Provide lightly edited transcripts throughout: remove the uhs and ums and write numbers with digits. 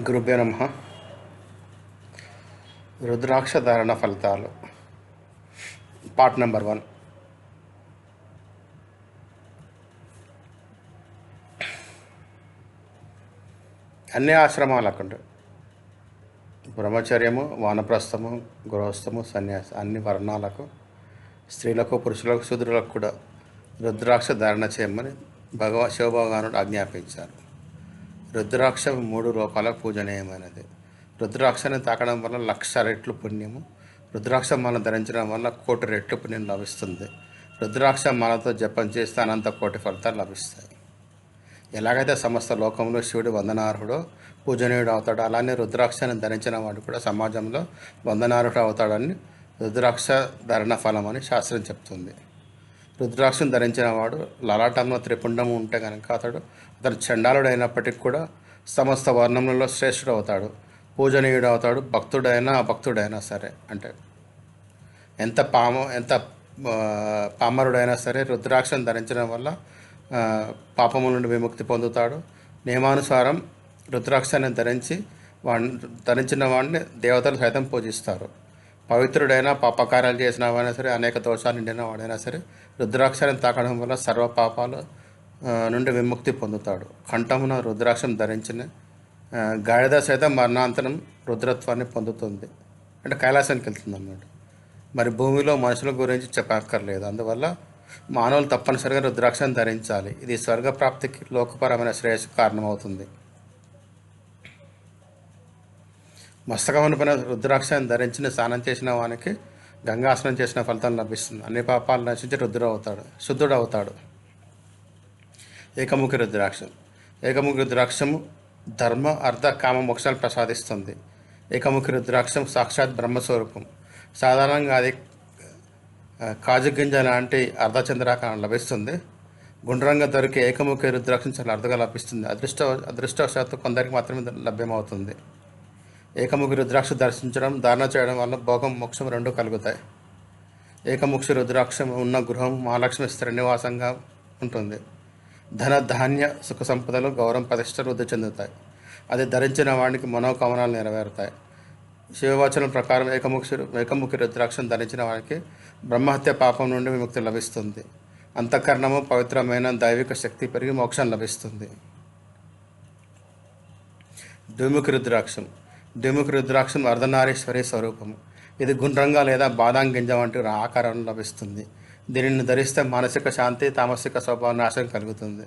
గురుభ్యో నమః. రుద్రాక్ష ధారణ ఫలితాలు పార్ట్ నెంబర్ 1. అన్ని ఆశ్రమాలకు బ్రహ్మచర్యము, వానప్రస్థము, గృహస్థము, సన్యాసి అన్ని వర్ణాలకు, స్త్రీలకు, పురుషులకు, శూద్రులకు కూడా రుద్రాక్ష ధారణ చేయమని శివభగవానుడు ఆజ్ఞాపించారు. రుద్రాక్ష 3 లోకాలకు పూజనీయమైనది. రుద్రాక్షని తాకడం వల్ల 1,00,000 రెట్లు పుణ్యము, రుద్రాక్ష మాల ధరించడం వల్ల 1,000,000 రెట్లు పుణ్యం లభిస్తుంది. రుద్రాక్ష మాలతో జపం చేస్తే అనంత కోటి ఫలితాలు లభిస్తాయి. ఎలాగైతే సమస్త లోకంలో శివుడు వందనార్హుడో పూజనీయుడు అవుతాడో, అలానే రుద్రాక్షని ధరించిన వాడు కూడా సమాజంలో వందనార్హుడు అవుతాడని రుద్రాక్ష ధరణ ఫలం అని శాస్త్రం చెప్తుంది. రుద్రాక్షను ధరించిన వాడు లలాటంలో త్రిపుండము ఉంటే కనుక అతను చండాలుడు అయినప్పటికీ కూడా సమస్త వర్ణములలో శ్రేష్ఠుడు అవుతాడు, పూజనీయుడు అవుతాడు. భక్తుడైనా అభక్తుడైనా సరే, అంటే ఎంత పామరుడైనా సరే రుద్రాక్షను ధరించడం వల్ల పాపముల నుండి విముక్తి పొందుతాడు. నియమానుసారం రుద్రాక్షని ధరించిన వాడిని దేవతలు సైతం పూజిస్తారు. పవిత్రుడైనా పాపకార్యాలు చేసిన వాడైనా సరే, అనేక దోషాలు నిండిన వాడైనా సరే రుద్రాక్షని తాకడం వల్ల సర్వ పాపాలు నుండి విముక్తి పొందుతాడు. కంఠమున రుద్రాక్షం ధరించిన గాడిద సైతం మరణాంతరం రుద్రత్వాన్ని పొందుతుంది, అంటే కైలాసానికి వెళ్తుంది అన్నమాట. మరి భూమిలో మనుషుల గురించి చెప్పక్కర్లేదు. అందువల్ల మానవులు తప్పనిసరిగా రుద్రాక్షను ధరించాలి. ఇది స్వర్గప్రాప్తికి, లోకపరమైన శ్రేయస్సు కారణమవుతుంది. మస్తకమున రుద్రాక్షను ధరించిన స్నానం చేసిన వానికి గంగాస్నానం చేసిన ఫలితం లభిస్తుంది. అన్ని పాపాలు నశించి శుద్ధుడు అవుతాడు. ఏకముఖి రుద్రాక్షం. ఏకముఖి రుద్రాక్షము ధర్మ, అర్థ, కామ మోక్షాలు ప్రసాదిస్తుంది. ఏకముఖి రుద్రాక్షం సాక్షాత్ బ్రహ్మస్వరూపం. సాధారణంగా అది కాజు గింజ లాంటి అర్ధచంద్రాకారం లభిస్తుంది. గుండ్రంగా దొరికే ఏకముఖి రుద్రాక్షం చాలా అరుదుగా లభిస్తుంది. అదృష్టవశాత్తు కొందరికి మాత్రమే లభ్యమవుతుంది. ఏకముఖి రుద్రాక్ష ధారణ చేయడం వల్ల భోగం, మోక్షం 2 కలుగుతాయి. ఏకముఖి రుద్రాక్షం ఉన్న గృహం మహాలక్ష్మి శ్రీనివాసంగా ఉంటుంది. ధన, ధాన్య, సుఖ సంపదలు, గౌరవం, ప్రతిష్టలు వృద్ధి చెందుతాయి. అది ధరించిన వాడికి మనోకామనాలు నెరవేరుతాయి. శివవచనం ప్రకారం ఏకముఖి రుద్రాక్షను ధరించిన వాడికి బ్రహ్మహత్య పాపం నుండి విముక్తి లభిస్తుంది. అంతఃకరణము పవిత్రమైన దైవిక శక్తి పెరిగి మోక్షం లభిస్తుంది. ద్విముఖి రుద్రాక్షం. ద్విముఖి రుద్రాక్షం అర్ధనారీశ్వరి స్వరూపము. ఇది గుండ్రంగా లేదా బాదాం గింజ వంటి ఆకారంలో లభిస్తుంది. దీనిని ధరిస్తే మానసిక శాంతి, తామసిక స్వభావ నాశనం కలుగుతుంది.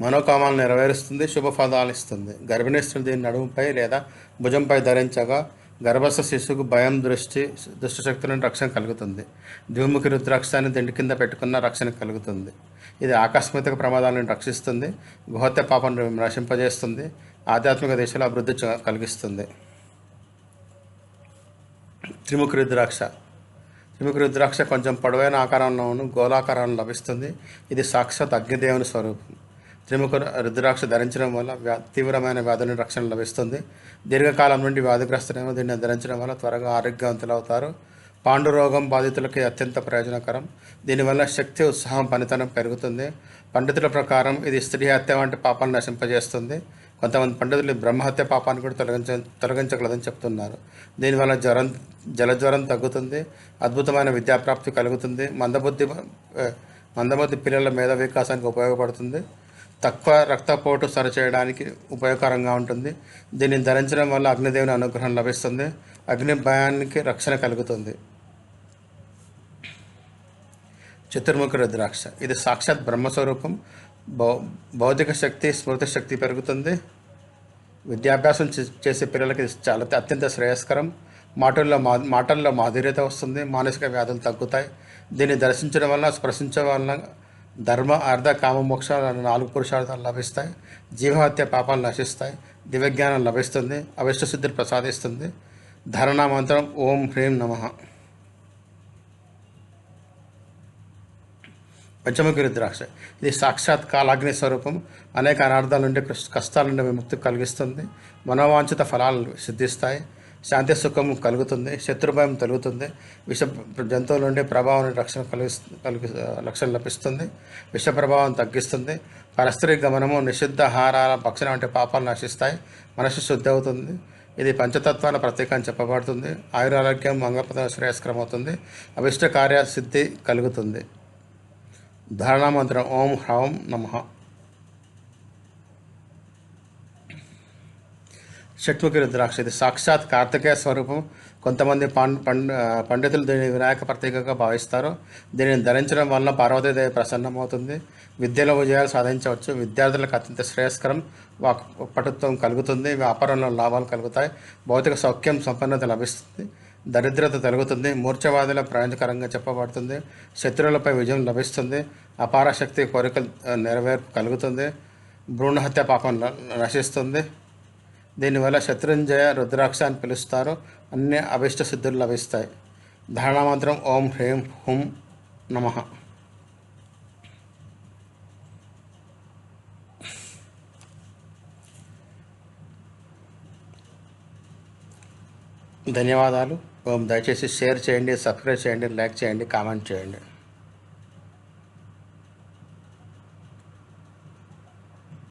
మనోకామాలు నెరవేరుస్తుంది, శుభఫలాలు ఇస్తుంది. గర్భిణీ స్త్రీలు దీని నడుముపై లేదా భుజంపై ధరించగా గర్భస్థ శిశువుకు భయం, దుష్టశక్తుల నుండి రక్షణ కలుగుతుంది. ద్విముఖి రుద్రాక్షాన్ని దిండి కింద పెట్టుకున్న రక్షణ కలుగుతుంది. ఇది ఆకస్మిక ప్రమాదాల నుండి రక్షిస్తుంది, గుహత్య పాపం నశింపజేస్తుంది, ఆధ్యాత్మిక దిశలో అభివృద్ధి కలిగిస్తుంది. త్రిముఖి రుద్రాక్ష. త్రిముఖి రుద్రాక్ష కొంచెం పొడవైన ఆకారంలోను గోళాకారంలో లభిస్తుంది. ఇది సాక్షాత్ అగ్నిదేవుని స్వరూపం. త్రిముఖి రుద్రాక్ష ధరించడం వల్ల తీవ్రమైన వ్యాధుల నుండి రక్షణ లభిస్తుంది. దీర్ఘకాలం నుండి వ్యాధిగ్రస్తులైన దీన్ని ధరించడం వల్ల త్వరగా ఆరోగ్యవంతులు అవుతారు. పాండురోగం బాధితులకి అత్యంత ప్రయోజనకరం. దీనివల్ల శక్తి, ఉత్సాహం, పనితనం పెరుగుతుంది. పండితుల ప్రకారం ఇది స్త్రీ హత్య వంటి పాపాలను నశింపజేస్తుంది. కొంతమంది పండితులు బ్రహ్మహత్య పాపాన్ని కూడా తొలగించగలదని చెప్తున్నారు. దీనివల్ల జలజ్వరం తగ్గుతుంది, అద్భుతమైన విద్యాప్రాప్తి కలుగుతుంది, మందబుద్ధి పిల్లల మేధా వికాసానికి ఉపయోగపడుతుంది, తక్కువ రక్తపోటు సరిచేయడానికి ఉపయోగకరంగా ఉంటుంది. దీన్ని ధరించడం వల్ల అగ్నిదేవుని అనుగ్రహం లభిస్తుంది, అగ్ని భయానికి రక్షణ కలుగుతుంది. చతుర్ముఖి రుద్రాక్ష. ఇది సాక్షాత్ బ్రహ్మస్వరూపం. భౌతిక శక్తి, స్మృతి శక్తి పెరుగుతుంది. విద్యాభ్యాసం చేసే పిల్లలకి చాలా అత్యంత శ్రేయస్కరం. మాటల్లో మాధుర్యత వస్తుంది, మానసిక వ్యాధులు తగ్గుతాయి. దీన్ని దర్శించడం వల్ల, స్పర్శించడం వల్ల ధర్మ, అర్థ, కామ, మోక్షాలు 4 పురుషార్థాలు లభిస్తాయి. జీవహత్య పాపాలు నశిస్తాయి, దివ్యజ్ఞానం లభిస్తుంది, అవిష్టసిద్ధిని ప్రసాదిస్తుంది. ధారణా మంత్రం ఓం హ్రీం నమః. పంచముఖి రుద్రాక్ష. ఇది సాక్షాత్ కాలాగ్ని స్వరూపం. అనేక అనార్థాల నుండి, కష్టాల నుండి విముక్తి కలిగిస్తుంది. మనోవాంఛిత ఫలాలు సిద్ధిస్తాయి. శాంతి, సుఖము కలుగుతుంది. శత్రుభయం తొలుగుతుంది. విష జంతువుల నుండి ప్రభావం రక్షణ లభిస్తుంది. విష ప్రభావం తగ్గిస్తుంది. పరస్త్రీ గమనము, నిషిద్ధ ఆహారాల భక్షణ వంటి పాపాలు నశిస్తాయి. మనసు శుద్ధి అవుతుంది. ఇది పంచతత్వాల ప్రతీక అని చెప్పబడుతుంది. ఆయురారోగ్యం మంగళప్రద శ్రేయస్కరం అవుతుంది. అభిష్ట కార్య సిద్ధి కలుగుతుంది. ధారణా మంత్రం ఓం హ్రౌం నమః. షట్ముఖి రుద్రాక్ష ఇది సాక్షాత్ కార్తికేయ స్వరూపం. కొంతమంది పండితులు దీనిని వినాయక ప్రతీకగా భావిస్తారు. దీనిని ధరించడం వల్ల పార్వతీదేవి ప్రసన్నమవుతుంది. విద్యలో విజయాలు సాధించవచ్చు. విద్యార్థులకు అత్యంత శ్రేయస్కరం. పటుత్వం కలుగుతుంది. వ్యాపారంలో లాభాలు కలుగుతాయి. భౌతిక సౌఖ్యం సంపన్నత లభిస్తుంది. దరిద్రత తొలగుతుంది. మూర్ఛవాదుల ప్రయోజనకరంగా చెప్పబడుతుంది. శత్రువులపై విజయం లభిస్తుంది. అపార శక్తి కోరికలు నెరవేర్పు కలుగుతుంది. భ్రూణహత్య పాపం నశిస్తుంది. దీనివల్ల శత్రుంజయ రుద్రాక్ష అని పిలుస్తారు. అన్ని అభిష్ట సిద్ధులు లభిస్తాయి. ధారణా మంత్రం ఓం హ్రీం హుం నమః. ధన్యవాదాలు. దయచేసి షేర్ చేయండి, సబ్స్క్రైబ్ చేయండి, లైక్ చేయండి, కామెంట్ చేయండి.